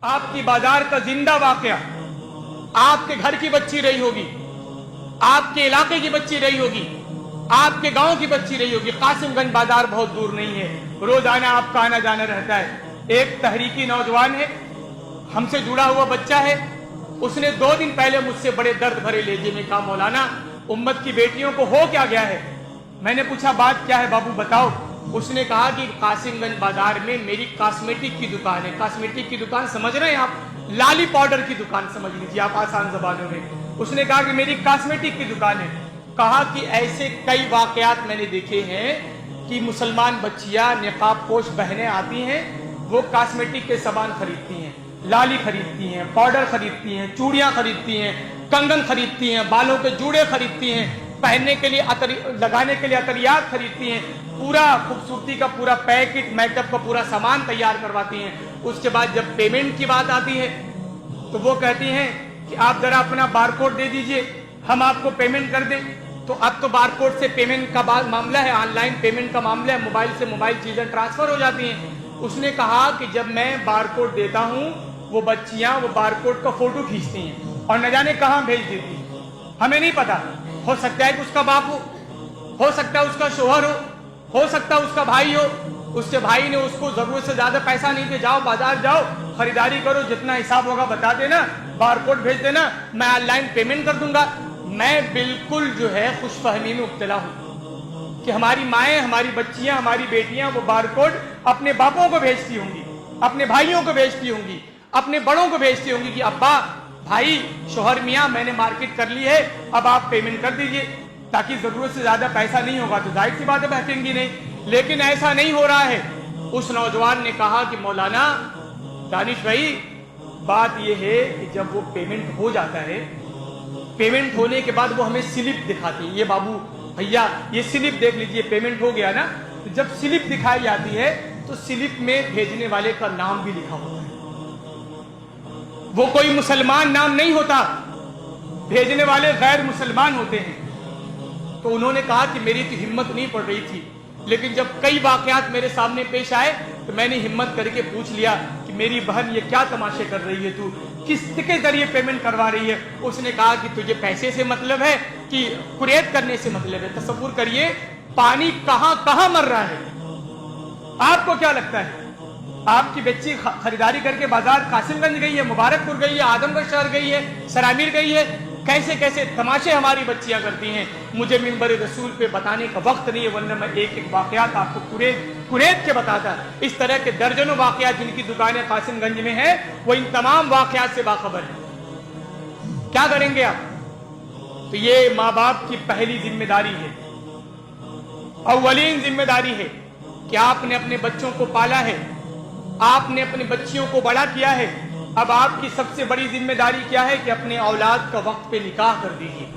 आपकी बाजार का जिंदा वाकया, आपके घर की बच्ची रही होगी, आपके इलाके की बच्ची रही होगी, आपके गांव की बच्ची रही होगी। कासिमगंज बाजार बहुत दूर नहीं है, रोजाना आपका आना जाना रहता है। एक तहरीकी नौजवान है, हमसे जुड़ा हुआ बच्चा है, उसने 2 दिन पहले मुझसे बड़े दर्द भरे लहजे में कहा, मौलाना उम्मत की बेटियों को हो क्या गया है। मैंने पूछा बात क्या है बाबू बताओ। उसने कहा कि कासिमगंज बाजार में मेरी कॉस्मेटिक की दुकान है। कॉस्मेटिक की दुकान समझ रहे हैं आप, लाली पाउडर की दुकान समझ लीजिए आप आसान ज़बानों में। उसने कहा कि मेरी कॉस्मेटिक की दुकान है। कहा कि ऐसे कई वाकयात मैंने देखे हैं कि मुसलमान बच्चियां निकाब पोश बहनें आती हैं, वो कॉस्मेटिक के सामान खरीदती हैं, लाली खरीदती हैं, पाउडर खरीदती हैं, चूड़ियां खरीदती हैं, कंगन खरीदती हैं, बालों के जूड़े खरीदती हैं, पहनने के लिए लगाने के लिए अतरियात खरीदती हैं, पूरा खूबसूरती का पूरा पैकेट मेकअप का पूरा सामान तैयार करवाती हैं। उसके बाद जब पेमेंट की बात आती है तो वो कहती हैं कि आप जरा अपना बारकोड दे दीजिए, हम आपको पेमेंट कर दें। तो अब तो बारकोड से पेमेंट का मामला है, ऑनलाइन पेमेंट का मामला है, मोबाइल से मोबाइल चीजें ट्रांसफर हो जाती हैं। उसने कहा कि जब मैं बारकोड देता हूं, वो बच्चियां वो बारकोड का फोटो खींचती हैं और न जाने कहां भेज देती हैं, हमें नहीं पता। हो सकता है कि उसका बाप हो सकता है उसका शोहर हो सकता है उसका भाई हो, उसके भाई ने उसको जरूरत से ज्यादा पैसा नहीं दे, जाओ बाजार जाओ खरीदारी करो, जितना हिसाब होगा बता देना, बारकोड भेज देना, मैं ऑनलाइन पेमेंट कर दूंगा। मैं बिल्कुल जो है खुशफहमी में मुब्तला हूं कि हमारी माएँ, हमारी बच्चियां, हमारी बेटियां वो बारकोड अपने बापों को भेजती होंगी, अपने भाइयों को भेजती होंगी, अपने बड़ों को भेजती होंगी कि अब्बा भाई शोहर मियाँ मैंने मार्केट कर ली है, अब आप पेमेंट कर दीजिए, ताकि जरूरत से ज्यादा पैसा नहीं होगा तो जाहिर सी बात है बहकेंगी नहीं। लेकिन ऐसा नहीं हो रहा है। उस नौजवान ने कहा कि मौलाना दानिश भाई बात यह है कि जब वो पेमेंट हो जाता है, पेमेंट होने के बाद वो हमें स्लिप दिखाती है, ये बाबू भैया ये स्लिप देख लीजिए पेमेंट हो गया ना। तो जब स्लिप दिखाई जाती है तो स्लिप में भेजने वाले का नाम भी लिखा होता है, वो कोई मुसलमान नाम नहीं होता, भेजने वाले गैर मुसलमान होते हैं। तो उन्होंने कहा कि मेरी तो हिम्मत नहीं पड़ रही थी, लेकिन जब कई वाकयात मेरे सामने पेश आए तो मैंने हिम्मत करके पूछ लिया कि मेरी बहन ये क्या तमाशे कर रही है, तू किसके जरिए पेमेंट करवा रही है। उसने कहा कि तुझे पैसे से मतलब है कि कुरैत करने से मतलब है। तसव्वुर करिए पानी कहां कहां मर रहा है। आपको क्या लगता है आपकी बच्ची खरीदारी करके बाजार कासिमगंज गई है, मुबारकपुर गई है, आजमगढ़ शहर गई है, सरामीर गई है, कैसे कैसे तमाशे हमारी बच्चियां करती हैं। मुझे मिंबर रसूल पे बताने का वक्त नहीं है, वरना मैं एक एक वाकयात आपको कुरैत के बताता। इस तरह के दर्जनों वाकयात जिनकी दुकानें कासिमगंज में हैं, वो इन तमाम वाकयात से बाखबर है। क्या करेंगे आप? तो ये माँ बाप की पहली जिम्मेदारी है, अव्वलीन जिम्मेदारी है कि आपने अपने बच्चों को पाला है, आपने अपनी बच्चियों को बड़ा किया है। अब आपकी सबसे बड़ी जिम्मेदारी क्या है कि अपने औलाद का वक्त पे निकाह कर दीजिए।